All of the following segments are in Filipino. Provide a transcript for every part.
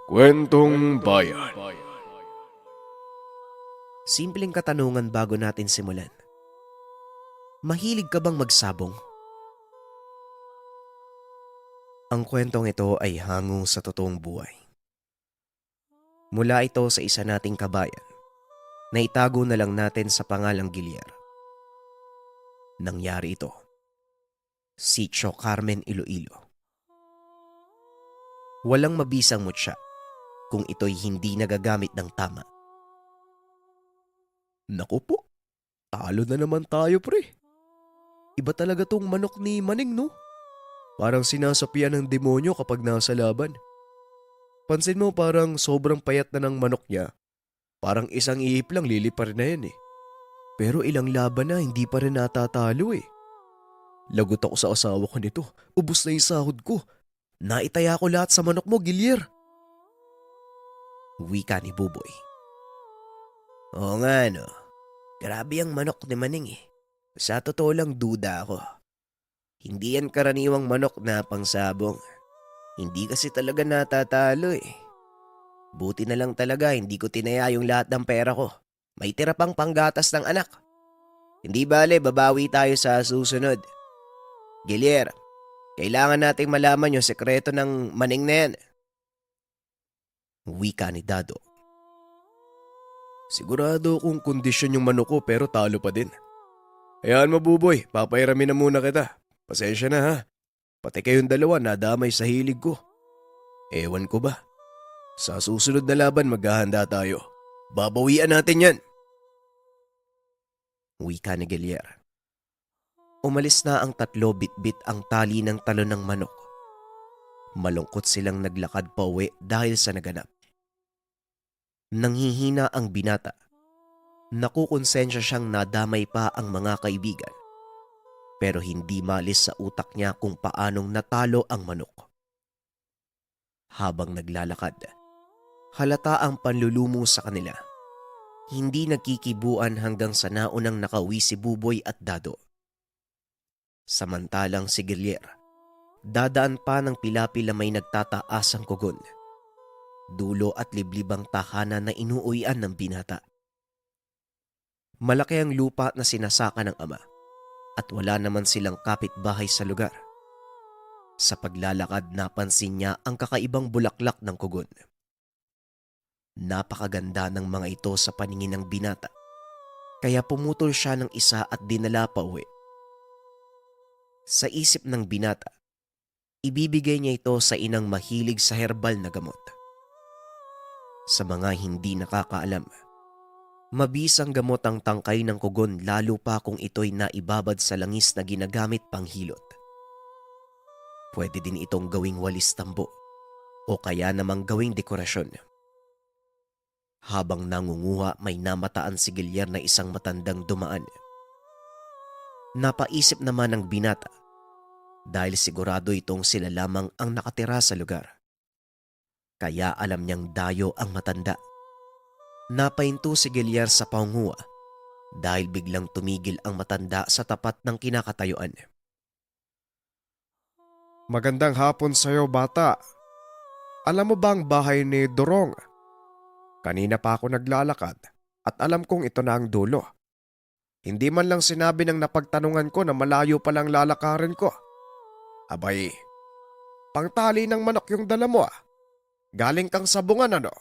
Kwentong Bayan. Simpleng katanungan bago natin simulan. Mahilig ka bang magsabong? Ang kwentong ito ay hango sa totoong buhay. Mula ito sa isa nating kabayan na itago na lang natin sa pangalang Gilyar. Nangyari ito. Sitio Carmen, Iloilo. Walang mabisang mutya kung ito'y hindi nagagamit ng tama. Naku po, talo na naman tayo pre. Iba talaga tong manok ni Maning no? Parang sinasapian ng demonyo kapag nasa laban. Pansin mo parang sobrang payat na ng manok niya. Parang isang ihip lang lilipar na yan eh. Pero ilang laban na hindi pa rin natatalo eh. Lagot ako sa asawa ko nito. Ubus na yung sahod ko. Naitaya ko lahat sa manok mo, Gilyar. Wika ni Buboy. Oo nga no. Grabe ang manok ni Maning eh. Sa totoo lang duda ako. Hindi yan karaniwang manok na pangsabong. Hindi kasi talaga natatalo eh. Buti na lang talaga hindi ko tinaya yung lahat ng pera ko. May tira pang panggatas ng anak. Hindi bale, babawi tayo sa susunod. Gilyar, kailangan nating malaman yung sekreto ng Maning na yan. Wika ni Dado. Sigurado akong kondisyon yung manok ko pero talo pa din. Hayaan mo Buboy, papairamin na muna kita. Pasensya na ha. Pati kayong dalawa nadamay sa hilig ko. Ewan ko ba? Sa susunod na laban maghahanda tayo. Babawian natin yan. Wika ni Gilyar. Umalis na ang tatlo bitbit ang tali ng talon ng manok. Malungkot silang naglakad pa uwi dahil sa naganap. Nanghihina ang binata. Nakukonsensya siyang nadamay pa ang mga kaibigan. Pero hindi malis sa utak niya kung paanong natalo ang manok. Habang naglalakad, halata ang panlulumo sa kanila. Hindi nagkikibuan hanggang sa naunang nakauwi si Buboy at Dado. Samantalang si Gilyar, dadaan pa ng pilapil na may nagtataasang kugon. Dulo at liblibang tahanan na inuuwian ng binata. Malaki ang lupa na sinasaka ng ama at wala naman silang kapitbahay sa lugar. Sa paglalakad napansin niya ang kakaibang bulaklak ng kugon. Napakaganda ng mga ito sa paningin ng binata, kaya pumutol siya ng isa at dinala pa uwi. Sa isip ng binata, ibibigay niya ito sa inang mahilig sa herbal na gamot. Sa mga hindi nakakaalam, mabisang gamot ang tangkay ng kugon lalo pa kung ito'y naibabad sa langis na ginagamit pang hilot. Pwede din itong gawing walis tambo o kaya namang gawing dekorasyon. Habang nangunguha may namataan si Gilyar na isang matandang dumaan. Napaisip naman ng binata dahil sigurado itong sila lamang ang nakatira sa lugar. Kaya alam niyang dayo ang matanda. Napahinto si Gilyar sa pangunguha dahil biglang tumigil ang matanda sa tapat ng kinakatayuan. Magandang hapon sa'yo bata. Alam mo ba ang bahay ni Dorong? Kanina pa ako naglalakad at alam kong ito na ang dulo. Hindi man lang sinabi ng napagtanungan ko na malayo palang lalakarin ko. Abay, pangtali ng manok yung dala mo ah. Galing kang sabungan ano?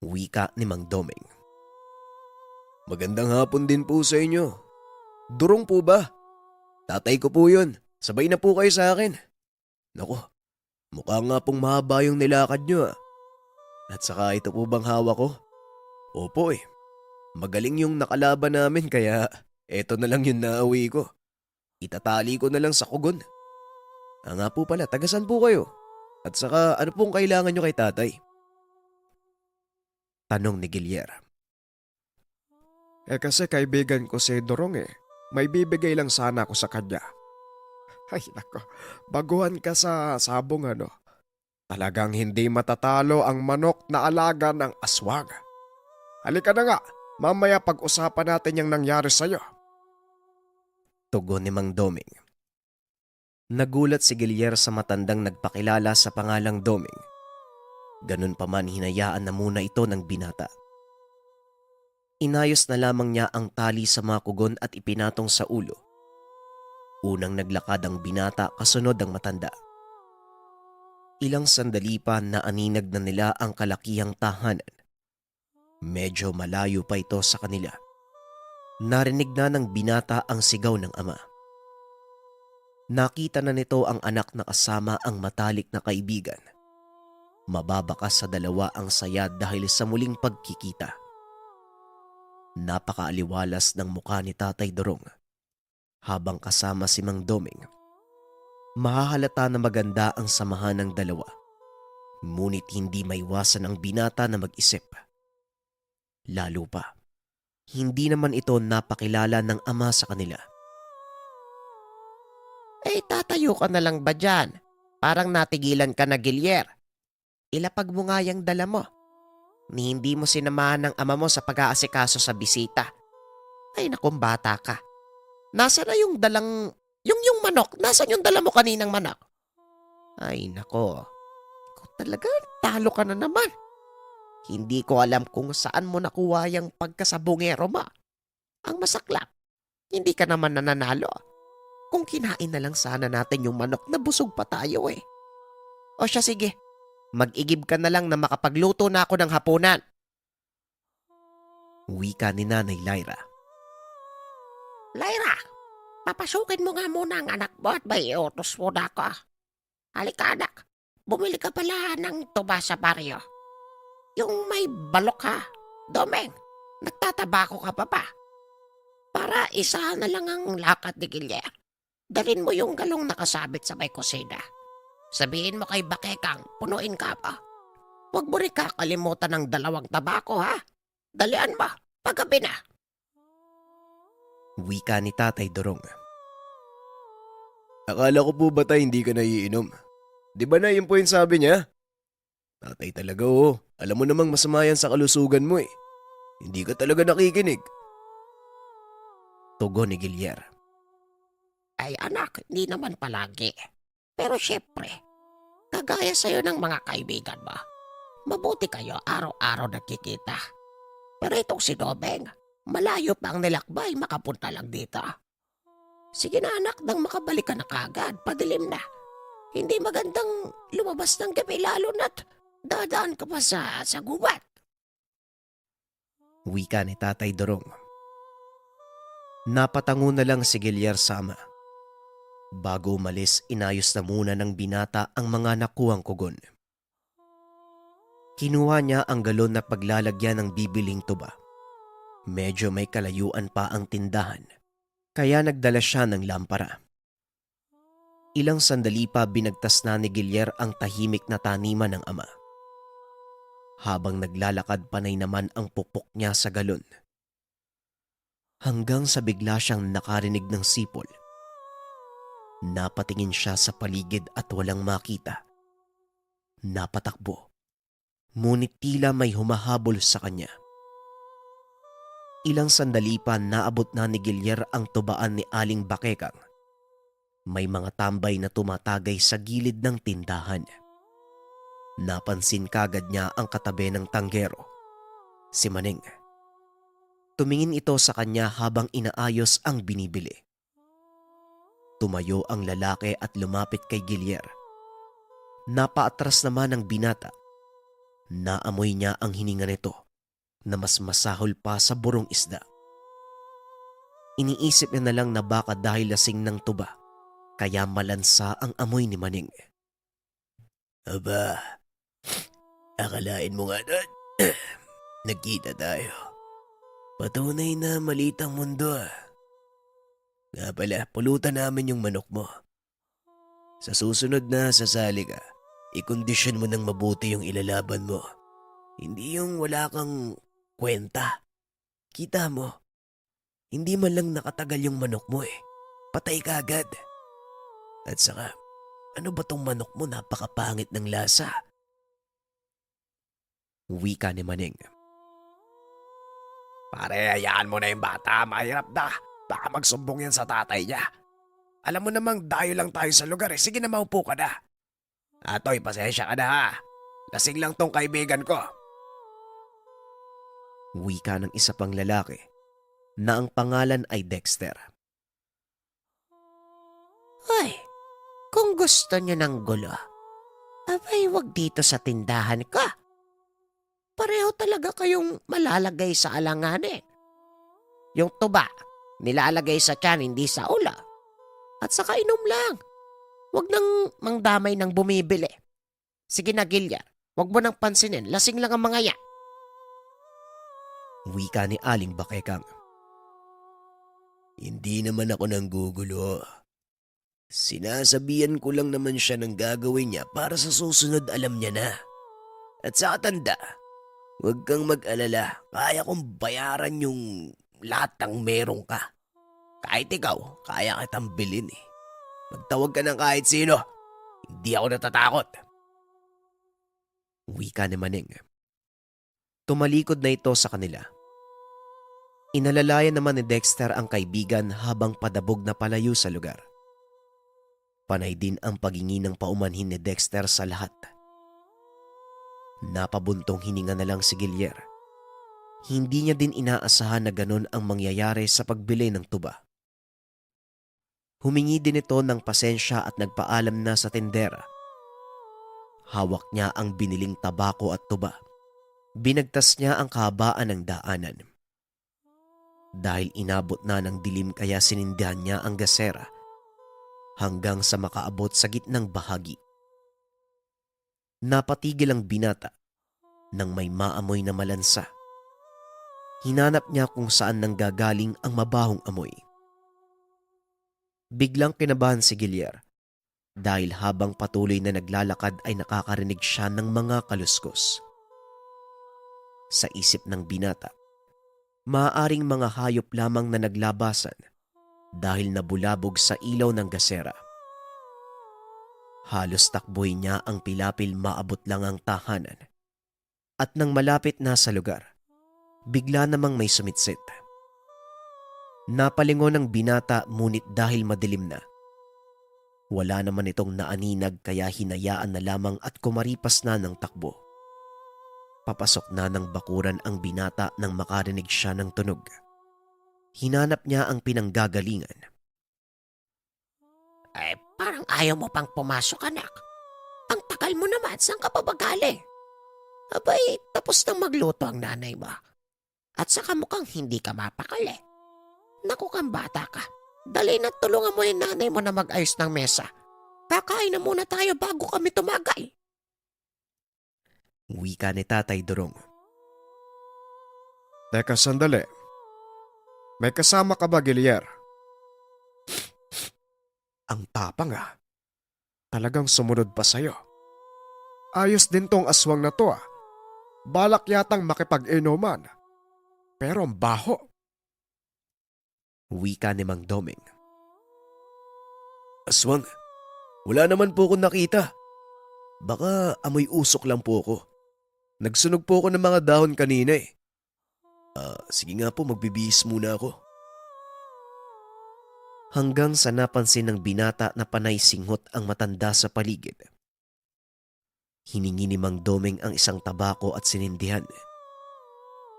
Wika ni Mang Doming. Magandang hapon din po sa inyo. Durong po ba? Tatay ko po yun. Sabay na po kayo sa akin. Naku, mukha nga pong mahaba yung nilakad nyo ah. At saka ito po bang hawak ko? Opo eh. Magaling yung nakalaban namin kaya eto na lang yung nauwi ko. Itatali ko na lang sa kugon. Nga po pala, tagasan po kayo? At saka ano pong kailangan nyo kay tatay? Tanong ni Gilyar. Kasi kaibigan ko si Dorong eh. May bibigay lang sana ako sa kanya. Ay nako, baguhan ka sa sabong ano. Talagang hindi matatalo ang manok na alaga ng aswang. Halika na nga, mamaya pag-usapan natin yung nangyari sa'yo. Tugon ni Mang Doming. Nagulat si Gilyar sa matandang nagpakilala sa pangalang Doming. Ganun pa man hinayaan na muna ito ng binata. Inayos na lamang niya ang tali sa mga kugon at ipinatong sa ulo. Unang naglakad ang binata kasunod ang matanda. Ilang sandali pa naaninag na nila ang kalakihang tahanan. Medyo malayo pa ito sa kanila. Narinig na ng binata ang sigaw ng ama. Nakita na nito ang anak na kasama ang matalik na kaibigan. Mababakas sa dalawa ang saya dahil sa muling pagkikita. Napakaaliwalas ng mukha ni Tatay Dorong habang kasama si Mang Doming. Mahahalata na maganda ang samahan ng dalawa. Ngunit hindi maiwasan ang binata na mag-isip. Lalo pa, hindi naman ito napakilala ng ama sa kanila. Tatayo ka na lang ba dyan? Parang natigilan ka na, Gilier. Ilapag mo nga yung dala mo. Ni hindi mo sinamahan ng ama mo sa pag-aasikaso sa bisita. Ay naku, bata ka. Nasa na yung dalang... Yung manok, nasan yung dala mo kaninang manok? Ay nako, ikaw talaga, talo ka na naman. Hindi ko alam kung saan mo nakuha yung pagkasabungero mo. Ang masaklap, hindi ka naman nananalo. Kung kinain na lang sana natin yung manok, nabusog pa tayo eh. O siya sige, mag-igib ka na lang na makapagluto na ako ng hapunan. Wika ni Nanay Lyra. Lyra, papasukin mo nga muna ang anak mo at may iutos mo na ako. Halika anak, bumili ka pala ng tuba sa baryo. Yung may balok ha. Domeng, nagtatabako ka pa pa. Para isa na lang ang lakad ni Gilier. Dalin mo yung galong nakasabit sa may kusina. Sabihin mo kay Bakekang, punuin ka pa. Huwag mo rin kakalimutan ng 2 tabako ha. Dalian mo, paggabi na. Wika ni Tatay Dorong. Akala ko po ba tayo hindi ka naiinom? Di ba na yun po yung sabi niya? Tatay talaga oh. Alam mo namang masama yan sa kalusugan mo eh. Hindi ka talaga nakikinig. Tugon ni Gilier. Ay anak, hindi naman palagi. Pero syempre, kagaya sa'yo ng mga kaibigan mo, mabuti kayo araw-araw nagkikita. Pero itong si Domeng, malayo pa ang nilakbay, makapunta lang dito. Sige na anak, nang makabalik ka na kagad, padilim na. Hindi magandang lumabas ng gabi lalo na't dadaan ka pa sa gubat. Wika ni Tatay Dorong. Napatango na lang si Gilier sa ama. Bago umalis, inayos na muna ng binata ang mga nakuhang kugon. Kinuha niya ang galon na paglalagyan ng bibiling tuba. Medyo may kalayuan pa ang tindahan, kaya nagdala siya ng lampara. Ilang sandali pa binagtas na ni Gilier ang tahimik na taniman ng ama. Habang naglalakad panay naman ang pupok niya sa galon. Hanggang sa bigla siyang nakarinig ng sipol. Napatingin siya sa paligid at walang makita. Napatakbo. Ngunit tila may humahabol sa kanya. Ilang sandali pa naabot na ni Gilier ang tubaan ni Aling Bakekang. May mga tambay na tumatagay sa gilid ng tindahan. Napansin kagad niya ang katabi ng tanggero, si Maneng. Tumingin ito sa kanya habang inaayos ang binibili. Tumayo ang lalaki at lumapit kay Gilier. Napaatras naman ang binata. Naamoy niya ang hininga nito na mas masahol pa sa burong isda. Iniisip niya na lang na baka dahil lasing ng tuba, kaya malansa ang amoy ni Maneng. Aba, akalain mo nga na nagkita tayo. Patunay na maliit ang mundo ah. Nga pala, pulutan namin yung manok mo. Sa susunod na sasali ka, ikondisyon mo ng mabuti yung ilalaban mo. Hindi yung wala kang kwenta. Kita mo, hindi man lang nakatagal yung manok mo eh. Patay ka agad. At saka, ano ba tong manok mo, napakapangit ng lasa? Wika ni Maneng. Pare, hayaan mo na yung bata, mahirap na. Baka magsumbong yan sa tatay niya. Alam mo namang dayo lang tayo sa lugar eh. Sige na, maupo ka na. Atoy, pasensya ka na ha. Lasing lang tong kaibigan ko. Wika ng isa pang lalaki na ang pangalan ay Dexter. Ay, kung gusto nyo ng gulo, abay wag dito sa tindahan ka. Pareho talaga kayong malalagay sa alanganin. Yung tuba, nilalagay sa tiyan, hindi sa ulo. At saka inom lang. Wag nang mangdamay ng bumibili. Sige na, Gilyar. Wag mo nang pansinin. Lasing lang ang mga yan. Wika ni Aling Bakekang. Hindi naman ako nanggugulo. Sinasabihan ko lang naman siya ng gagawin niya para sa susunod alam niya na. At sa tanda, huwag kang mag-alala. Kaya kong bayaran yung lahat ng meron ka. Kahit ikaw, kaya kitang bilhin eh. Magtawag ka ng kahit sino. Hindi ako natatakot. Wika ni Maneng. Tumalikod na ito sa kanila. Inalalayan naman ni Dexter ang kaibigan habang padabog na palayo sa lugar. Panay din ang pagingi ng paumanhin ni Dexter sa lahat. Napabuntong hininga na lang si Gilier. Hindi niya din inaasahan na ganon ang mangyayari sa pagbili ng tuba. Humingi din ito ng pasensya at nagpaalam na sa tindera. Hawak niya ang biniling tabako at tuba. Binagtas niya ang kahabaan ng daanan. Dahil inabot na ng dilim kaya sinindihan niya ang gasera hanggang sa makaabot sa gitnang bahagi. Napatigil ang binata nang may maamoy na malansa. Hinanap niya kung saan nanggagaling ang mabahong amoy. Biglang kinabahan si Gilier dahil habang patuloy na naglalakad ay nakakarinig siya ng mga kaluskos. Sa isip ng binata, maaaring mga hayop lamang na naglabasan dahil nabulabog sa ilaw ng gasera. Halos takboy niya ang pilapil maabot lang ang tahanan. At nang malapit na sa lugar, bigla namang may sumitsit. Napalingon ang binata ngunit dahil madilim na. Wala naman itong naaninag kaya hinayaan na lamang at kumaripas na ng takbo. Papasok na ng bakuran ang binata nang makarinig siya ng tunog. Hinanap niya ang pinanggagalingan. Parang ayaw mo pang pumasok, anak. Ang tagal mo naman, saan ka pa ba galing? Abay, tapos nang magluto ang nanay mo. At saka mukhang hindi ka mapakali. Naku kang bata ka. Dali na tulungan mo yung nanay mo na mag-ayos ng mesa. Kakain na muna tayo bago kami tumagal. Wika ni Tatay Durong. Teka sandali. May kasama ka ba, Gilier? Ang tapang ah. Talagang sumunod pa sa'yo. Ayos din tong aswang na to ah. Balak yatang makipag-inuman. Pero ang baho. Wika ni Mang Doming. Aswang, wala naman po akong nakita. Baka amoy usok lang po ako. Nagsunog po ako ng mga dahon kanina eh. Sige nga po, magbibihis muna ako. Hanggang sa napansin ng binata na panay singhot ang matanda sa paligid. Hiningi ni Mang Doming ang isang tabako at sinindihan.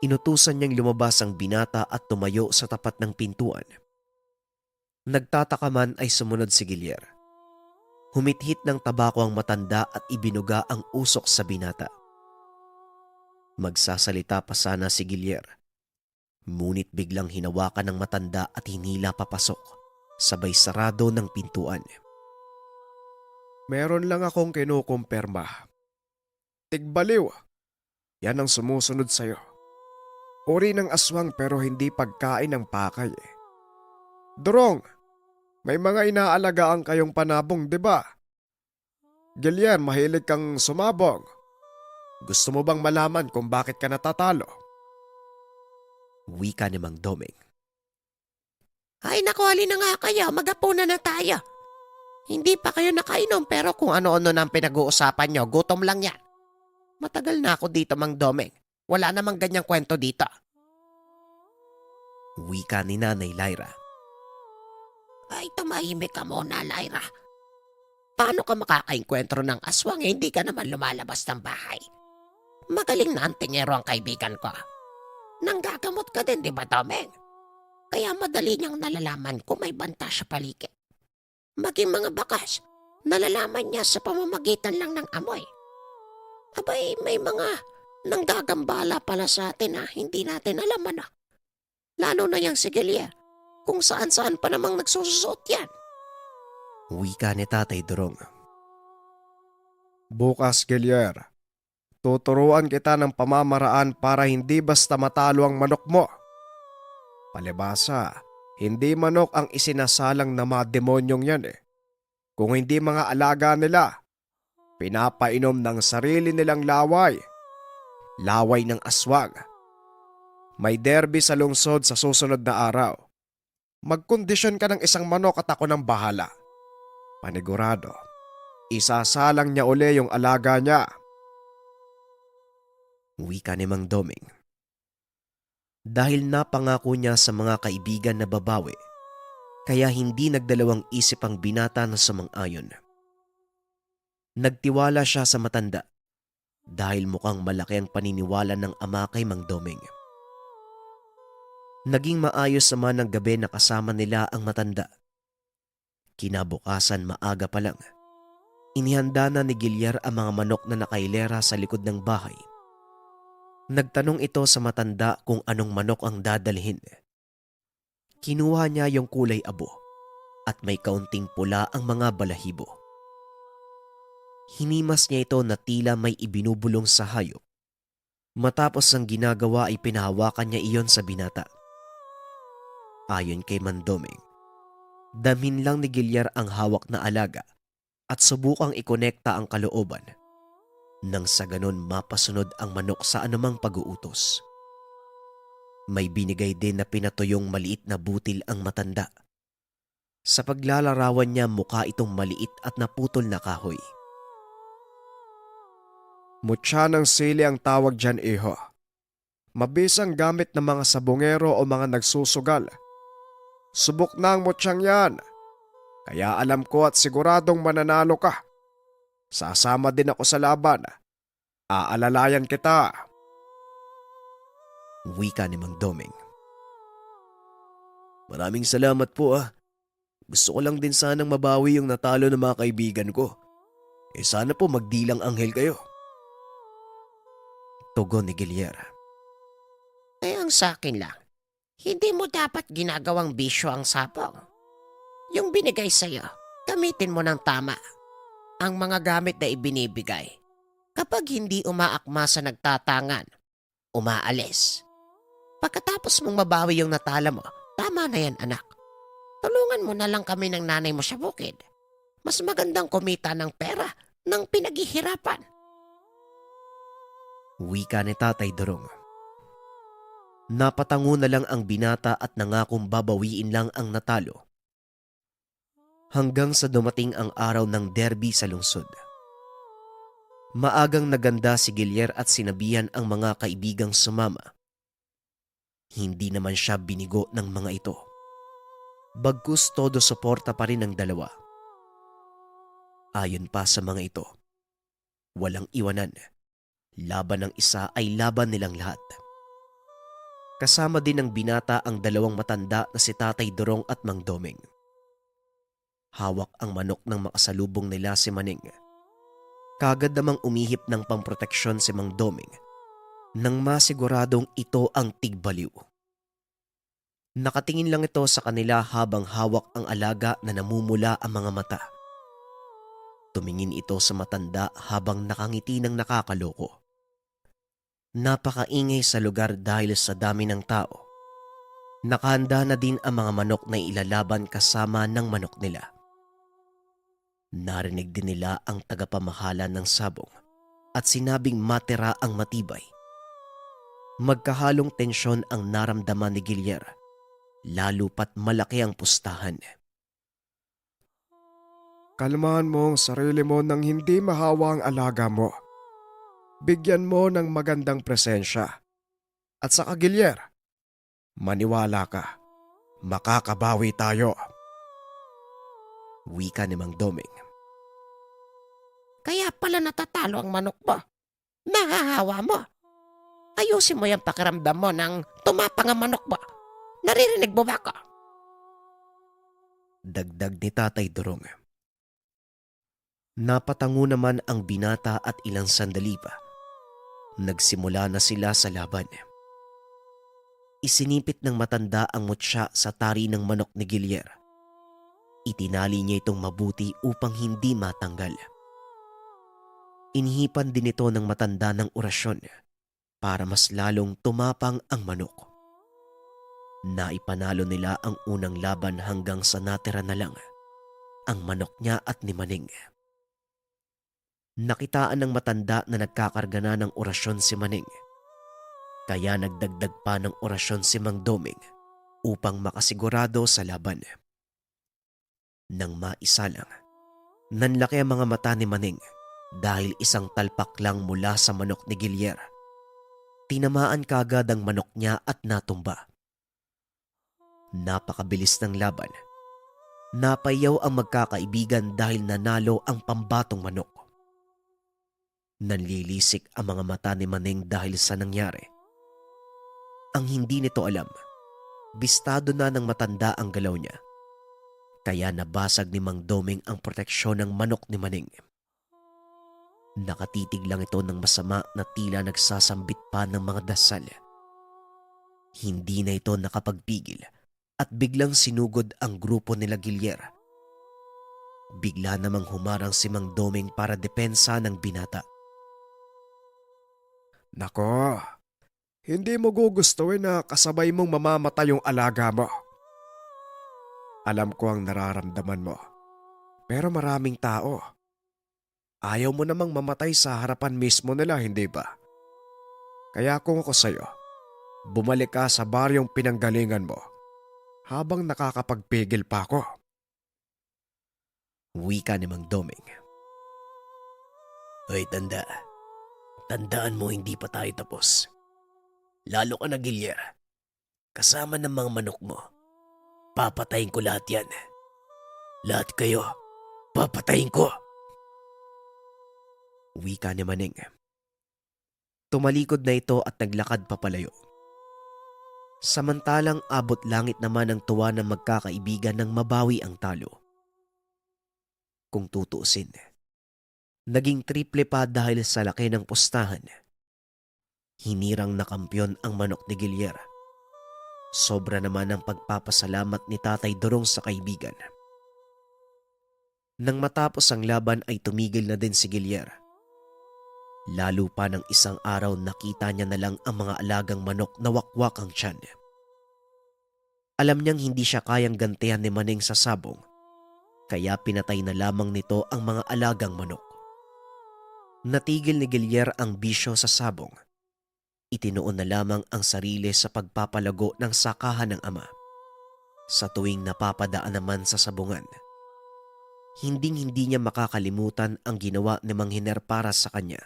Inutusan niyang lumabas ang binata at tumayo sa tapat ng pintuan. Nagtataka man ay sumunod si Gilier. Humithit ng tabako ang matanda at ibinuga ang usok sa binata. Magsasalita pa sana si Gilier. Ngunit biglang hinawakan ng matanda at hinila papasok, sabay sarado ng pintuan. Meron lang akong kinukumpirma. Tigbaliw. Yan ang sumusunod sa'yo. Uri ng aswang pero hindi pagkain ng pakay eh. Durong, may mga inaalagaan kayong panabong, di ba? Gilier, mahilig kang sumabong. Gusto mo bang malaman kung bakit ka natatalo? Wika ni Mang Doming. Ay naku, halina nga kayo, magapunan na tayo. Hindi pa kayo nakainom pero kung ano-ano nang pinag-uusapan nyo, gutom lang yan. Matagal na ako dito, Mang Doming. Wala namang ganyang kwento dito. Wika ni Nanay Lyra. Ay, tumahimik ka muna, Lyra. Paano ka makakaengkwentro ng aswang hindi ka naman lumalabas ng bahay? Magaling na antingero ang kaibigan ko. Nanggagamot ka din, di ba, Tomeng? Kaya madali niyang nalalaman kung may banta sa paligid. Maging mga bakas, nalalaman niya sa pamamagitan lang ng amoy. Abay, may mga nanggagambala pala sa atin na hindi natin alam ano. Lalo na yung si Gelia, kung saan-saan pa namang nagsususot yan. Wika ni Tatay Durong. Bukas, Gilier, tuturuan kita ng pamamaraan para hindi basta matalo ang manok mo. Palibasa, hindi manok ang isinasalang na mga demonyong yan eh. Kung hindi mga alaga nila, pinapainom ng sarili nilang laway. Laway ng aswang. May derby sa lungsod sa susunod na araw. Magkondisyon ka ng isang manok at ako ng bahala. Panigurado, isasalang niya uli yung alaga niya. Wika ni Mang Doming. Dahil napangako niya sa mga kaibigan na babawi, kaya hindi nagdalawang isip ang binata na sumang-ayon. Nagtiwala siya sa matanda dahil mukhang malaki ang paniniwala ng ama kay Mang Doming. Naging maayos naman ang gabi na kasama nila ang matanda. Kinabukasan maaga pa lang, inihanda na ni Gilyar ang mga manok na nakailera sa likod ng bahay. Nagtanong ito sa matanda kung anong manok ang dadalhin. Kinuha niya yung kulay abo at may kaunting pula ang mga balahibo. Hinimas niya ito na tila may ibinubulong sa hayop. Matapos ang ginagawa ay pinahawakan niya iyon sa binata. Ayon kay Mandoming, damhin lang ni Gilyar ang hawak na alaga at subukang ikonekta ang kalooban nang sa ganon mapasunod ang manok sa anumang pag-uutos. May binigay din na pinatuyong maliit na butil ang matanda. Sa paglalarawan niya mukha itong maliit at naputol na kahoy. Mutya ng sili ang tawag dyan, iho. Mabisang gamit ng mga sabongero o mga nagsusugal. Subok na ang mutyang yan. Kaya alam ko at siguradong mananalo ka. Sasama din ako sa laban. Aalalayan kita. Wika ni Mang Doming. Maraming salamat po ah. Gusto ko lang din sanang mabawi yung natalo ng mga kaibigan ko. Sana po magdilang anghel kayo. Tugon ni Gilyar. Ang sa akin lang, hindi mo dapat ginagawang bisyo ang sapong. Yung binigay sa'yo, gamitin mo ng tama. Ang mga gamit na ibinibigay, kapag hindi umaakma sa nagtatangan, umaalis. Pagkatapos mong mabawi yung natala mo, tama na yan anak. Tulungan mo na lang kami ng nanay mo sa bukid. Mas magandang kumita ng pera ng pinaghihirapan. Wika ni Tatay Durong. Napatango na lang ang binata at nangakong babawiin lang ang natalo. Hanggang sa dumating ang araw ng derby sa lungsod. Maagang naganda si Gilyar at sinabihan ang mga kaibigang sumama. Hindi naman siya binigo ng mga ito. Bagkus todo suporta pa rin ang dalawa. Ayon pa sa mga ito, walang iwanan. Laban ng isa ay laban nilang lahat. Kasama din ng binata ang dalawang matanda na si Tatay Durong at Mang Doming. Hawak ang manok ng makasalubong nila si Maning. Kagad namang umihip ng pamproteksyon si Mang Doming nang masiguradong ito ang tigbaliw. Nakatingin lang ito sa kanila habang hawak ang alaga na namumula ang mga mata. Tumingin ito sa matanda habang nakangiti ng nakakaloko. Napakaingay sa lugar dahil sa dami ng tao. Nakahanda na din ang mga manok na ilalaban kasama ng manok nila. Narinig din nila ang tagapamahala ng sabong at sinabing matira ang matibay. Magkahalong tensyon ang naramdaman ni Gilyar, lalo pat malaki ang pustahan. Kalmahan mo ang sarili mo nang hindi mahawa ang alaga mo. Bigyan mo ng magandang presensya. At sa Gilyar, maniwala ka, makakabawi tayo. Wika ni Mang Doming. Kaya pala natatalo ang manok mo. Nahahawa mo. Ayusin mo yung pakiramdam mo nang tumapang ang manok mo. Naririnig mo ba ako? Dagdag ni Tatay Durong. Napatango naman ang binata at ilang sandali pa. Nagsimula na sila sa laban. Isinipit ng matanda ang mutya sa tari ng manok ni Gilier. Itinali niya itong mabuti upang hindi matanggal. Inihipan din ito ng matanda ng orasyon para mas lalong tumapang ang manok. Naipanalo nila ang unang laban hanggang sa natira na lang ang manok niya at ni Maning. Nakitaan ng matanda na nagkakarga na ng orasyon si Maning. Kaya nagdagdag pa ng orasyon si Mang Doming upang makasigurado sa laban. Nang maisalang, nanlaki ang mga mata ni Maning dahil isang talpak lang mula sa manok ni Gilier. Tinamaan kagad ang manok niya at natumba. Napakabilis ng laban. Napayaw ang magkakaibigan dahil nanalo ang pambatong manok. Nanlilisik ang mga mata ni Maning dahil sa nangyari. Ang hindi nito alam, bistado na ng matanda ang galaw niya. Kaya nabasag ni Mang Doming ang proteksyon ng manok ni Maning. Nakatitig lang ito ng masama na tila nagsasambit pa ng mga dasal. Hindi na ito nakapagpigil at biglang sinugod ang grupo nila Gilier. Bigla namang humarang si Mang Doming para depensa ng binata. Nako, hindi mo gugustuhin na kasabay mong mamamatay yung alaga mo. Alam ko ang nararamdaman mo. Pero maraming tao. Ayaw mo namang mamatay sa harapan mismo nila, hindi ba? Kaya kung ako sa'yo, bumalik ka sa baryong pinanggalingan mo habang nakakapagpigil pa ako. Wika ni Mang Doming. Hoy tanda, tandaan mo hindi pa tayo tapos. Lalo ka na Gilier. Kasama ng mga manok mo. Papatayin ko lahat yan. Lahat kayo, papatayin ko. Wika ni Maning. Tumalikod na ito at naglakad papalayo. Samantalang abot langit naman ang tuwa ng magkakaibigan nang mabawi ang talo. Kung tutuusin, naging triple pa dahil sa laki ng pustahan. Hinirang na kampyon ang manok ni Gilier. Sobra naman ang pagpapasalamat ni Tatay Durong sa kaibigan. Nang matapos ang laban ay tumigil na din si Gilier. Lalo pa ng isang araw nakita niya na lang ang mga alagang manok na wakwak ang tiyan. Alam niyang hindi siya kayang gantihan ni Maning sa sabong, kaya pinatay na lamang nito ang mga alagang manok. Natigil ni Gilier ang bisyo sa sabong. Itinuon na lamang ang sarili sa pagpapalago ng sakahan ng ama. Sa tuwing napapadaan naman sa sabungan, hinding-hindi niya makakalimutan ang ginawa ni Mang Hiner para sa kanya.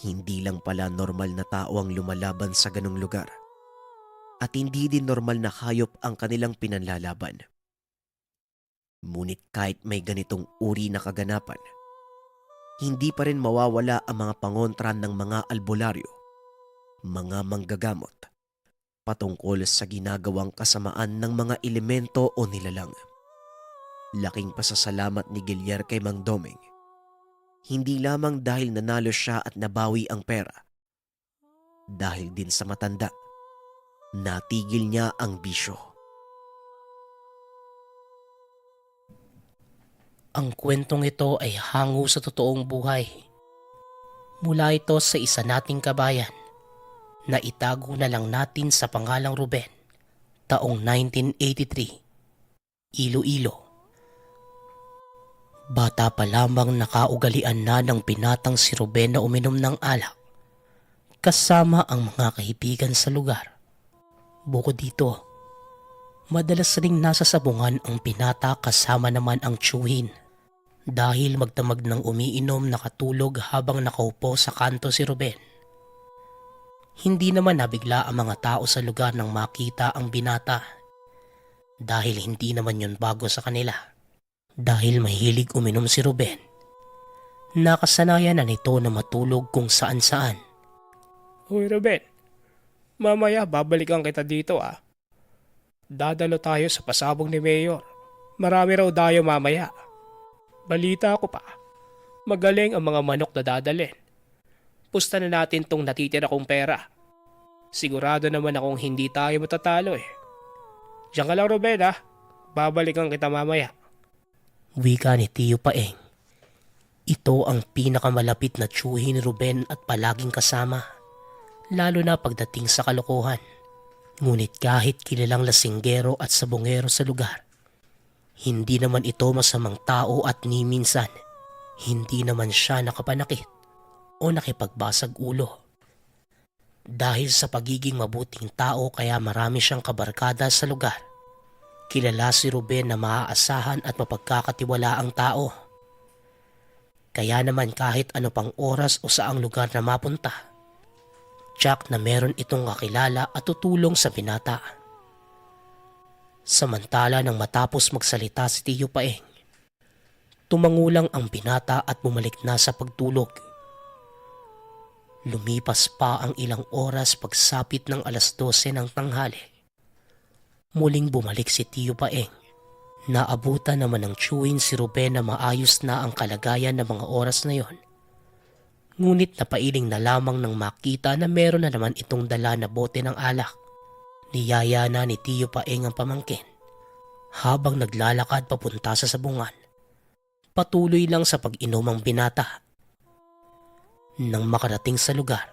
Hindi lang pala normal na tao ang lumalaban sa ganong lugar. At hindi din normal na hayop ang kanilang pinanlalaban. Ngunit kahit may ganitong uri na kaganapan, hindi pa rin mawawala ang mga pangontran ng mga albularyo, mga manggagamot, patungkol sa ginagawang kasamaan ng mga elemento o nilalang. Laking pasasalamat ni Gilier kay Mang Doming. Hindi lamang dahil nanalo siya at nabawi ang pera. Dahil din sa matanda, natigil niya ang bisyo. Ang kwentong ito ay hango sa totoong buhay. Mula ito sa isa nating kabayan na itago na lang natin sa pangalang Ruben, taong 1983, Iloilo. Bata pa lamang nakaugalian na ng binatang si Ruben na uminom ng alak kasama ang mga kaibigan sa lugar. Bukod dito, madalas ring nasa sabungan ang binata kasama naman ang tiyuhin dahil magdamag ng umiinom nakatulog habang nakaupo sa kanto si Ruben. Hindi naman nabigla ang mga tao sa lugar nang makita ang binata dahil hindi naman yun bago sa kanila. Dahil mahilig uminom si Ruben, Nakasanayan na nito na matulog kung saan-saan. Uy Ruben, mamaya babalikan kita dito ah. Dadalo tayo sa pasabog ni Mayor. Marami raw dayo mamaya. Balita ko pa, magaling ang mga manok na dadalhin. Pusta na natin tong natitira kong pera. Sigurado naman akong hindi tayo matatalo eh. Diyan ka lang Ruben ah, babalikan kita mamaya. Wika ni Tiyo Paeng. Ito ang pinakamalapit na tiyuhin ni Ruben at palaging kasama, lalo na pagdating sa kalokohan. Ngunit kahit kilalang lasinggero at sabongero sa lugar, hindi naman ito masamang tao at ni minsan, hindi naman siya nakapanakit o nakipagbasag ulo. Dahil sa pagiging mabuting tao kaya marami siyang kabarkada sa lugar. Kilala si Ruben na maaasahan at mapagkakatiwalaang tao. Kaya naman kahit ano pang oras o saang lugar na mapunta, tiyak na meron itong kakilala at tutulong sa binata. Samantala nang matapos magsalita si Tiyo Paeng, tumangulang ang binata at bumalik na sa pagtulog. Lumipas pa ang ilang oras pagsapit ng 12:00 ng tanghali. Muling bumalik si Tiyo Paeng. Naabutan naman ng tiyuhin si Ruben na maayos na ang kalagayan ng mga oras na yon. Ngunit napailing na lamang nang makita na meron na naman itong dala na bote ng alak. Niyaya na ni Tiyo Paeng ang pamangkin. Habang naglalakad papunta sa sabungan, patuloy lang sa pag-inom ang binata. Nang makarating sa lugar,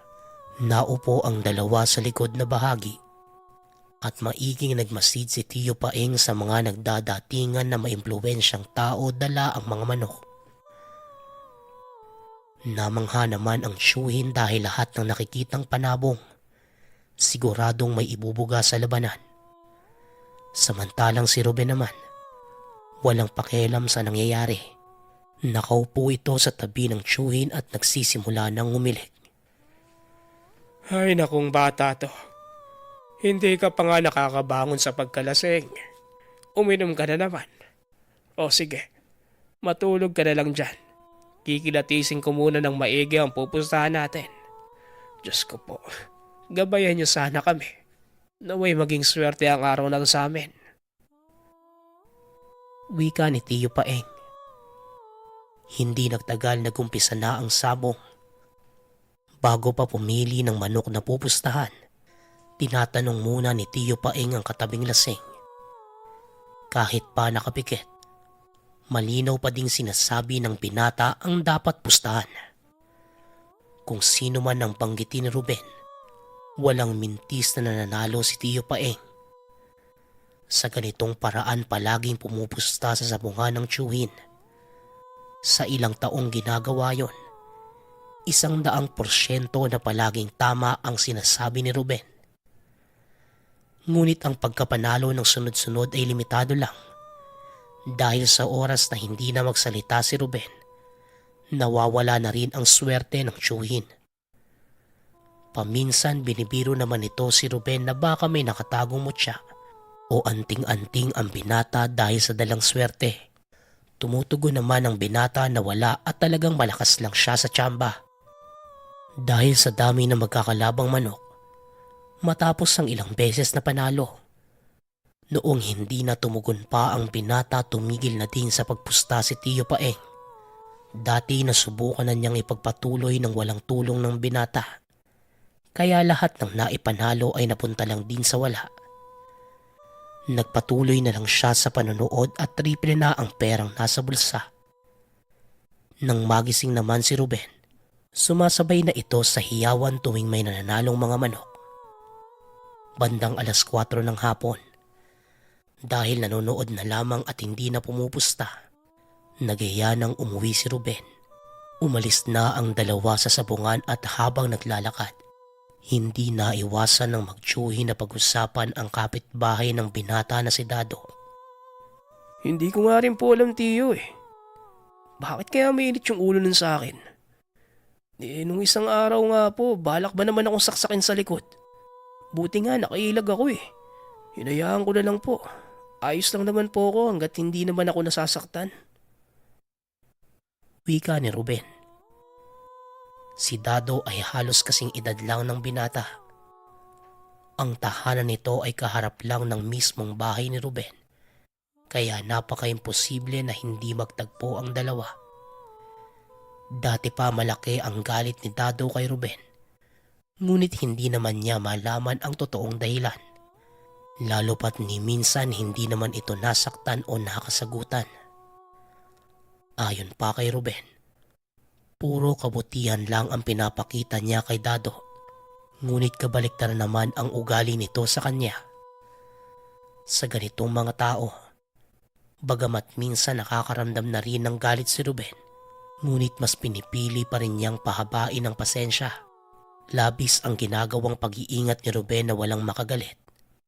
naupo ang dalawa sa likod na bahagi at maiging nagmasid si Tiyo Paeng sa mga nagdadatingan na maimpluwensyang tao dala ang mga manok. Namangha naman ang tiyuhin dahil lahat ng nakikitang panabong siguradong may ibubuga sa labanan. Samantalang si Ruben naman, walang pakialam sa nangyayari. Nakaupo ito sa tabi ng tiyuhin at nagsisimula ng umilik. Ay nakong bata to. Hindi ka pa nga nakakabangon sa pagkalasing. Uminom ka na naman. O sige, matulog ka na lang dyan. Kikilatisin ko muna ng maigi ang pupustahan natin. Diyos ko po, gabayan niyo sana kami. Naway maging swerte ang araw lang sa amin. Wika ni Tiyo Paeng. Hindi nagtagal nagumpisa na ang sabong. Bago pa pumili ng manok na pupustahan, tinatanong muna ni Tiyo Paeng ang katabing lasing. Kahit pa nakapikit, malinaw pa ding sinasabi ng binata ang dapat pustahan. Kung sino man ang banggitin ni Ruben, walang mintis na nananalo si Tiyo Paeng. Sa ganitong paraan palaging pumupusta sa sabungan ng tiyuhin. Sa ilang taong ginagawa yon, 100% na palaging tama ang sinasabi ni Ruben. Ngunit ang pagkapanalo ng sunod-sunod ay limitado lang. Dahil sa oras na hindi na magsalita si Ruben, nawawala na rin ang swerte ng tiyuhin. Paminsan binibiro naman ito si Ruben na baka may nakatagong mutya o anting-anting ang binata dahil sa dalang swerte. Tumutugon naman ang binata na wala at talagang malakas lang siya sa tsamba. Dahil sa dami ng magkakalabang manok, matapos ang ilang beses na panalo, noong hindi na tumugon pa ang binata tumigil na din sa pagpusta si Tiyo Paeng. Dati nasubukan na niyang ipagpatuloy ng walang tulong ng binata. Kaya lahat ng naipanalo ay napunta lang din sa wala. Nagpatuloy na lang siya sa panonood at triple na ang perang nasa bulsa. Nang magising naman si Ruben, sumasabay na ito sa hiyawan tuwing may nananalong mga manok. Bandang 4:00 ng hapon, dahil nanonood na lamang at hindi na pumupusta, nagiya nang umuwi si Ruben. Umalis na ang dalawa sa sabungan at habang naglalakad, hindi na iwasan ng magtiyuhin na pag-usapan ang kapitbahay ng binata na si Dado. Hindi ko nga rin po alam Tiyo eh. Bakit kaya mainit yung ulo nun sa akin? Nung isang araw nga po, balak ba naman akong saksakin sa likod? Buti nga nakailag ako eh. Hinayaan ko na lang po. Ayos lang naman po ako hanggat hindi naman ako nasasaktan. Wika ni Ruben. Si Dado ay halos kasing edad lang ng binata. Ang tahanan nito ay kaharap lang ng mismong bahay ni Ruben, kaya napaka-imposible na hindi magtagpo ang dalawa. Dati pa malaki ang galit ni Dado kay Ruben, ngunit hindi naman niya malaman ang totoong dahilan. Lalo pat ni minsan hindi naman ito nasaktan o nakasagutan. Ayon pa kay Ruben, puro kabutihan lang ang pinapakita niya kay Dado, ngunit kabaliktaran naman ang ugali nito sa kanya. Sa ganitong mga tao, bagamat minsan nakakaramdam na rin ng galit si Ruben, ngunit mas pinipili pa rin niyang pahabain ang pasensya. Labis ang ginagawang pag-iingat ni Ruben na walang makagalit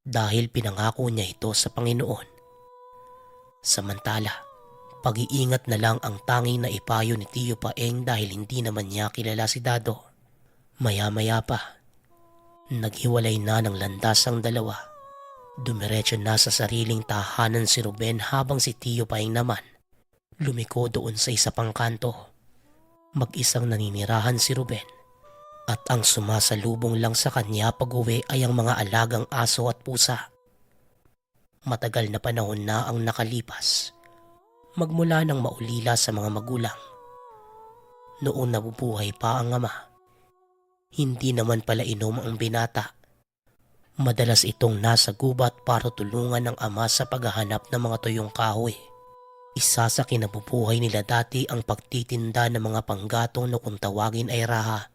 dahil pinangako niya ito sa Panginoon. Samantala, pag-iingat na lang ang tanging na ipayo ni Tio Paeng dahil hindi naman niya kilala si Dado. Maya-maya pa, naghiwalay na ng landas ang dalawa. Dumiretso na sa sariling tahanan si Ruben habang si Tio Paeng naman lumiko doon sa isa pang kanto. Mag-isang naninirahan si Ruben at ang sumasalubong lang sa kanya pag-uwi ay ang mga alagang aso at pusa. Matagal na panahon na ang nakalipas magmula nang maulila sa mga magulang. Noon nabubuhay pa ang ama, hindi naman pala inom ang binata. Madalas itong nasa gubat para tulungan ng ama sa paghahanap ng mga tuyong kahoy. Isa sa kinabubuhay nila dati ang pagtitinda ng mga panggatong na kung tawagin ay raha.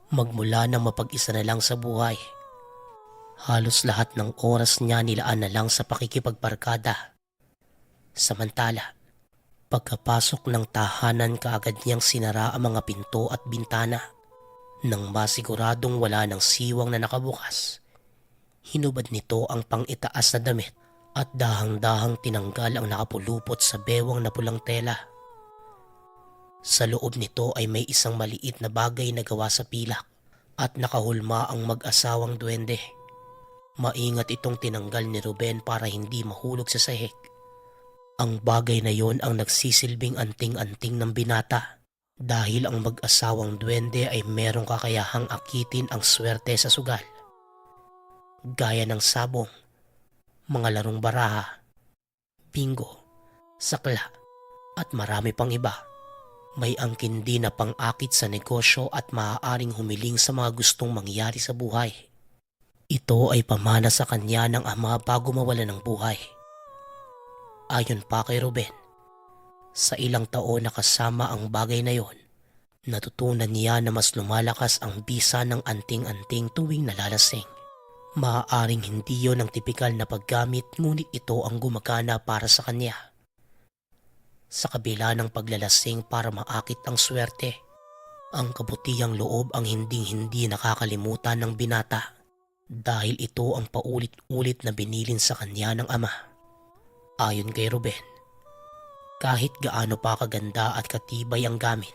Magmula nang mapag-isa na lang sa buhay, halos lahat ng oras niya nilaan na lang sa pakikipagbarkada. Samantala, pagkapasok ng tahanan kaagad niyang sinara ang mga pinto at bintana. Nang masiguradong wala ng siwang na nakabukas, hinubad nito ang pang-itaas na damit at dahang-dahang tinanggal ang nakapulupot sa bewang na pulang tela. Sa loob nito ay may isang maliit na bagay na gawa sa pilak at nakahulma ang mag-asawang duwende. Maingat itong tinanggal ni Ruben para hindi mahulog sa sahig. Ang bagay na yon ang nagsisilbing anting-anting ng binata dahil ang mag-asawang duwende ay merong kakayahang akitin ang swerte sa sugal. Gaya ng sabong, mga larong baraha, bingo, sakla at marami pang iba. May angkin din na pang-akit sa negosyo at maaaring humiling sa mga gustong mangyari sa buhay. Ito ay pamana sa kanya ng ama bago mawala ng buhay. Ayon pa kay Ruben, sa ilang taon na kasama ang bagay na yon, natutunan niya na mas lumalakas ang bisa ng anting-anting tuwing nalalasing. Maaaring hindi yon ang tipikal na paggamit ngunit ito ang gumagana para sa kanya. Sa kabila ng paglalasing para maakit ang swerte, ang kabutihang loob ang hinding-hindi nakakalimutan ng binata dahil ito ang paulit-ulit na binilin sa kanya ng ama. Ayon kay Ruben, kahit gaano pa kaganda at katibay ang gamit,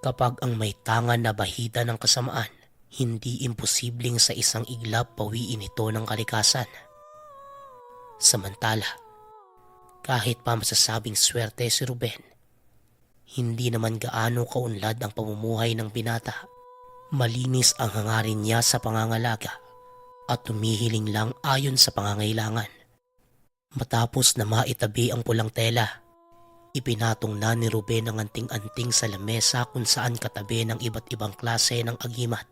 kapag ang may tangan na bahida ng kasamaan, hindi imposibleng sa isang iglap pawiin ito ng kalikasan. Samantala, kahit pa masasabing swerte si Ruben, hindi naman gaano kaunlad ang pamumuhay ng binata. Malinis ang hangarin niya sa pangangalaga at tumihiling lang ayon sa pangangailangan. Matapos na maitabi ang pulang tela, ipinatong na ni Ruben ang anting-anting sa lamesa kung saan katabi ng iba't ibang klase ng agimat.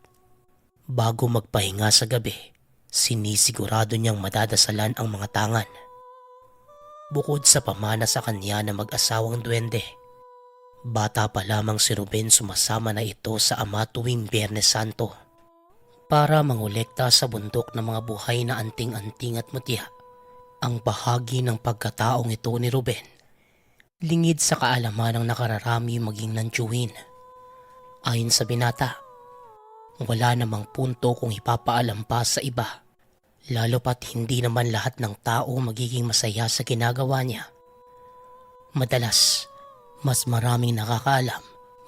Bago magpahinga sa gabi, sinisigurado niyang madadasalan ang mga tangan. Bukod sa pamana sa kanya na mag-asawang duwende, bata pa lamang si Ruben sumasama na ito sa ama tuwing Biyernes Santo para mangolekta sa bundok ng mga buhay na anting-anting at mutya. Ang bahagi ng pagkataong ito ni Ruben, lingid sa kaalaman ng nakararami maging nantyuhin. Ayon sa binata, wala namang punto kung ipapaalam pa sa iba. Lalo pat hindi naman lahat ng tao magiging masaya sa ginagawa niya. Madalas, mas maraming nakakaalam,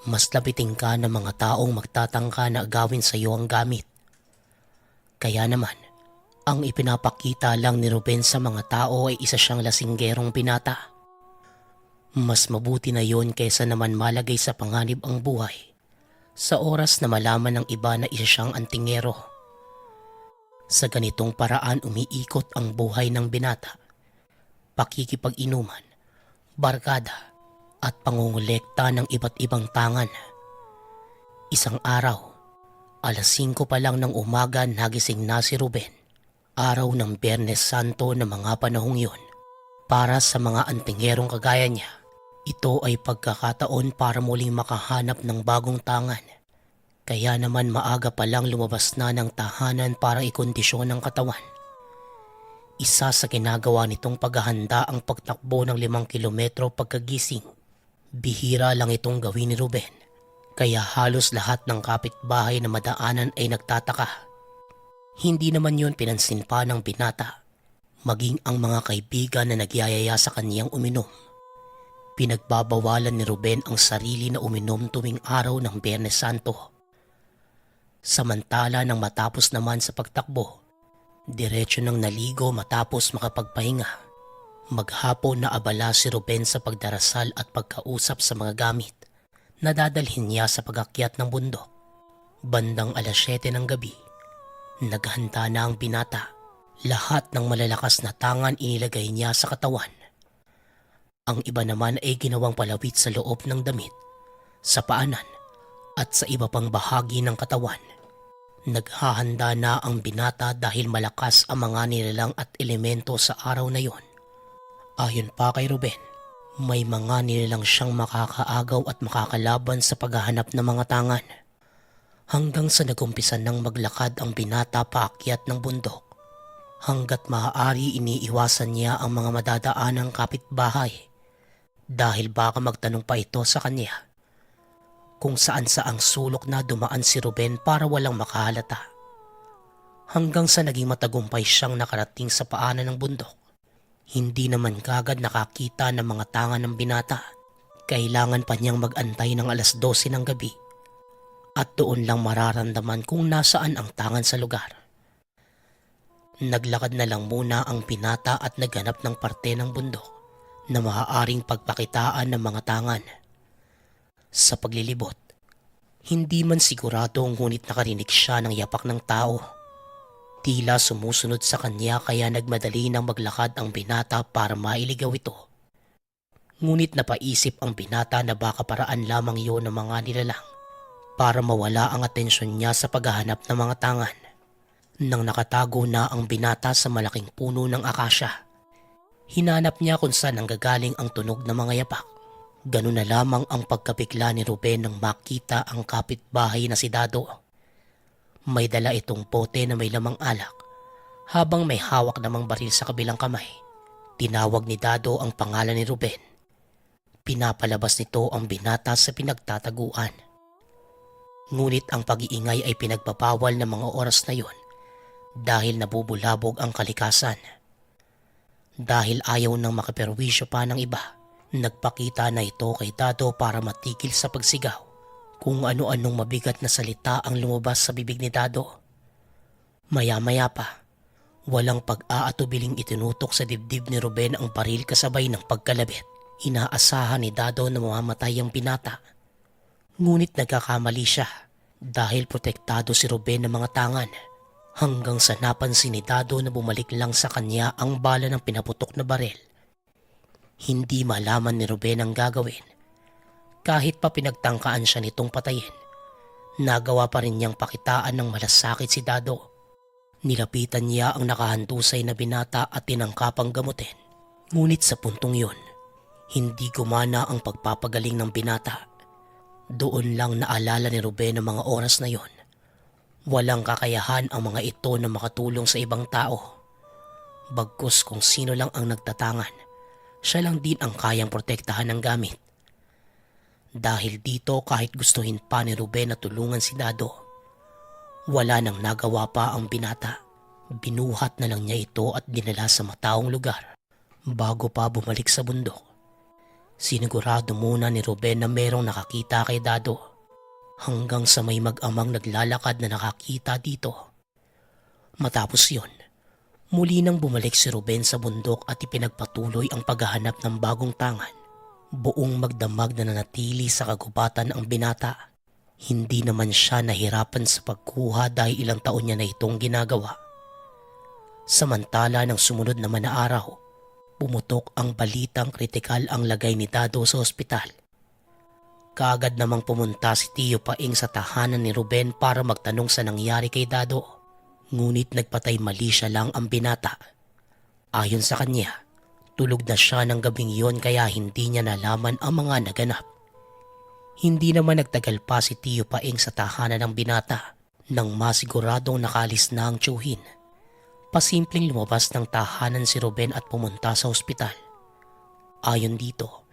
mas lapitin ka ng mga taong magtatangka na gawin sa iyo ang gamit. Kaya naman, ang ipinapakita lang ni Ruben sa mga tao ay isa siyang lasinggerong binata. Mas mabuti na yon kaysa naman malagay sa panganib ang buhay sa oras na malaman ng iba na isa siyang antingero. Sa ganitong paraan umiikot ang buhay ng binata. Pakikipag-inuman, barkada at pangungulekta ng iba't ibang tangan. Isang araw, alas 5 pa lang ng umaga nagising na si Ruben. Araw ng Biyernes Santo na mga panahong yun. Para sa mga antingerong kagaya niya, ito ay pagkakataon para muling makahanap ng bagong tangan. Kaya naman maaga pa lang lumabas na ng tahanan para ikondisyon ang katawan. Isa sa ginagawa nitong paghahanda ang pagtakbo ng 5 kilometro pagkagising. Bihira lang itong gawin ni Ruben, kaya halos lahat ng kapitbahay na madaanan ay nagtataka. Hindi naman yun pinansin pa ng binata, maging ang mga kaibigan na nagyayaya sa kaniyang uminom. Pinagbabawalan ni Ruben ang sarili na uminom tuwing araw ng Biyernes Santo. Samantala nang matapos naman sa pagtakbo, diretso nang naligo matapos makapagpahinga. Maghapon na abala si Ruben sa pagdarasal at pagkausap sa mga gamit na dadalhin niya sa pag-akyat ng bundok. Bandang alas 7 ng gabi, naghanda na ang binata. Lahat ng malalakas na tangan inilagay niya sa katawan. Ang iba naman ay ginawang palawit sa loob ng damit, sa paanan at sa iba pang bahagi ng katawan. Naghahanda na ang binata dahil malakas ang mga nilalang at elemento sa araw na yon. Ayon pa kay Ruben, may mga nilalang siyang makakaagaw at makakalaban sa paghahanap ng mga tangan. Hanggang sa nagumpisan ng maglakad ang binata paakyat ng bundok. Hanggat maaari iniiwasan niya ang mga madadaanang kapitbahay dahil baka magtanong pa ito sa kanya kung saan-saang sulok na dumaan si Ruben para walang makahalata. Hanggang sa naging matagumpay siyang nakarating sa paanan ng bundok. Hindi naman kagad nakakita ng mga tangan ng binata. Kailangan pa niyang mag-antay ng alas 12 ng gabi at doon lang mararamdaman kung nasaan ang tangan sa lugar. Naglakad na lang muna ang binata at naghanap ng parte ng bundok na maaaring pagpakitaan ng mga tangan. Sa paglilibot, hindi man sigurado ngunit nakarinig siya ng yapak ng tao. Tila sumusunod sa kanya kaya nagmadali nang maglakad ang binata para mailigaw ito. Ngunit napaisip ang binata na baka paraan lamang yon ng mga nilalang para mawala ang atensyon niya sa paghahanap ng mga tangan. Nang nakatago na ang binata sa malaking puno ng akasya, hinanap niya kung saan nanggagaling ang tunog ng mga yapak. Ganun na lamang ang pagkabigla ni Ruben nang makita ang kapitbahay na si Dado. May dala itong pote na may lamang alak habang may hawak namang baril sa kabilang kamay. Tinawag ni Dado ang pangalan ni Ruben. Pinapalabas nito ang binata sa pinagtataguan. Ngunit ang pag-iingay ay pinagbabawal ng mga oras na yon dahil nabubulabog ang kalikasan. Dahil ayaw nang makaperwisyo pa ng iba, nagpakita na ito kay Dado para matigil sa pagsigaw. Kung ano-anong mabigat na salita ang lumabas sa bibig ni Dado. Maya-maya pa, walang pag-aatubiling itinutok sa dibdib ni Ruben ang baril kasabay ng pagkalabit. Inaasahan ni Dado na mamamatay ang binata. Ngunit nagkakamali siya dahil protektado si Ruben ng mga tangan. Hanggang sa napansin ni Dado na bumalik lang sa kanya ang bala ng pinaputok na baril. Hindi malaman ni Ruben ang gagawin. Kahit pa pinagtangkaan siya nitong patayin, nagawa pa rin niyang pakitaan ng malasakit si Dado. Nilapitan niya ang nakahandusay na binata at tinangkapang gamutin. Ngunit sa puntong yun, hindi gumana ang pagpapagaling ng binata. Doon lang naalala ni Ruben ang mga oras na yon. Walang kakayahan ang mga ito na makatulong sa ibang tao. Bagkus kung sino lang ang nagtatangan, siya lang din ang kayang protektahan ng gamit. Dahil dito kahit gustuhin pa ni Ruben na tulungan si Dado, wala nang nagawa pa ang binata. Binuhat na lang niya ito at dinala sa mataong lugar bago pa bumalik sa bundok. Sinigurado muna ni Ruben na merong nakakita kay Dado. Hanggang sa may mag-amang naglalakad na nakakita dito. Matapos yon, muli nang bumalik si Ruben sa bundok at ipinagpatuloy ang paghahanap ng bagong tangan. Buong magdamag na nanatili sa kagubatan ang binata. Hindi naman siya nahirapan sa pagkuha dahil ilang taon niya na itong ginagawa. Samantala ng sumunod naman na araw, pumutok ang balitang kritikal ang lagay ni Dado sa ospital. Kaagad namang pumunta si Tio Paing sa tahanan ni Ruben para magtanong sa nangyari kay Dado. Ngunit nagpatay mali siya lang ang binata. Ayon sa kanya, tulog na siya ng gabing yon kaya hindi niya nalaman ang mga naganap. Hindi naman nagtagal pa si Tio Paing sa tahanan ng binata nang masiguradong nakalis na ang tiyuhin. Pasimpleng lumabas ng tahanan si Ruben at pumunta sa ospital. Ayon dito,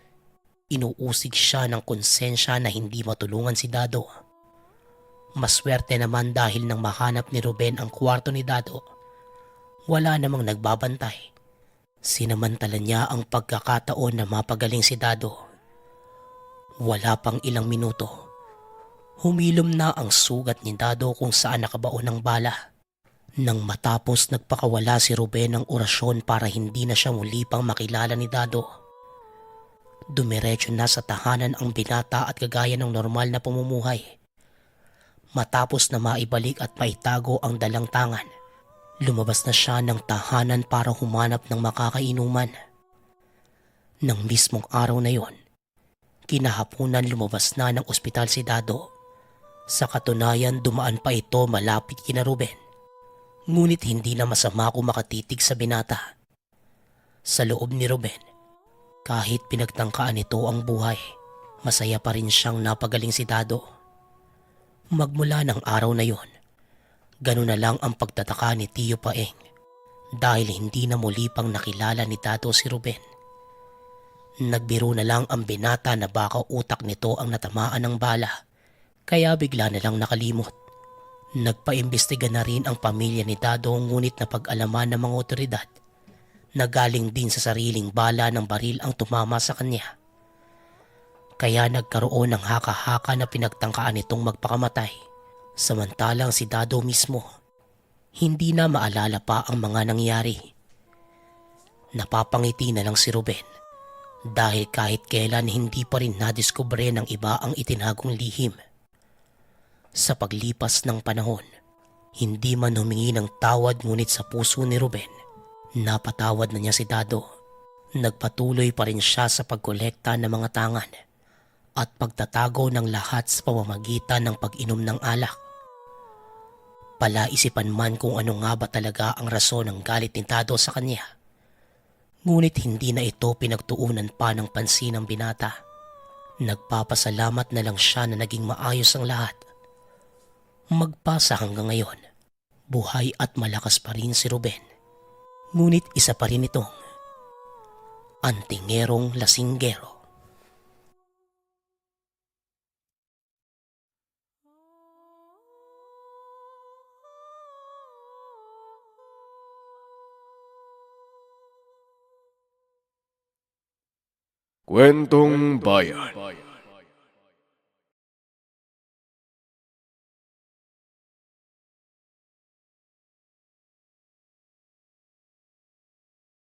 inuusig siya ng konsensya na hindi matulungan si Dado. Maswerte naman dahil nang mahanap ni Ruben ang kwarto ni Dado, wala namang nagbabantay. Sinamantala niya ang pagkakataon na mapagaling si Dado. Wala pang ilang minuto, humilom na ang sugat ni Dado kung saan nakabaon ng bala. Nang matapos nagpakawala si Ruben ng orasyon para hindi na siya muli pang makilala ni Dado. Dumiretso na sa tahanan ang binata at kagaya ng normal na pamumuhay. Matapos na maibalik at maitago ang dalang tangan, lumabas na siya ng tahanan para humanap ng makakainuman. Nang mismong araw na yon, kinahaponan lumabas na ng ospital si Dado. Sa katunayan dumaan pa ito malapit kina Ruben. Ngunit hindi na masama kung makatitig sa binata. Sa loob ni Ruben, kahit pinagtangkaan nito ang buhay, masaya pa rin siyang napagaling si Dado. Magmula ng araw na yon, ganun na lang ang pagtataka ni Tio Paeng dahil hindi na muli pang nakilala ni Dado si Ruben. Nagbiro na lang ang binata na baka utak nito ang natamaan ng bala, kaya bigla na lang nakalimot. Nagpaimbestiga na rin ang pamilya ni Dado ngunit napag-alaman ng mga otoridad na galing din sa sariling bala ng baril ang tumama sa kanya. Kaya nagkaroon ng haka-haka na pinagtangkaan nitong magpakamatay. Samantalang si Dado mismo, hindi na maalala pa ang mga nangyari. Napapangiti na lang si Ruben dahil kahit kailan hindi pa rin nadiskubre ng iba ang itinagong lihim. Sa paglipas ng panahon, hindi man humingi ng tawad ngunit sa puso ni Ruben, napatawad na niya si Dado. Nagpatuloy pa rin siya sa pagkolekta ng mga tangan at pagtatago ng lahat sa pamamagitan ng pag-inom ng alak. Palaisipan man kung ano nga ba talaga ang rason ng galit ni Dado sa kanya. Ngunit hindi na ito pinagtuunan pa ng pansin ng binata. Nagpapasalamat na lang siya na naging maayos ang lahat. Magpasa hanggang ngayon, buhay at malakas pa rin si Ruben. Ngunit isa pa rin itong antingerong lasinggero. Kwentong Bayan.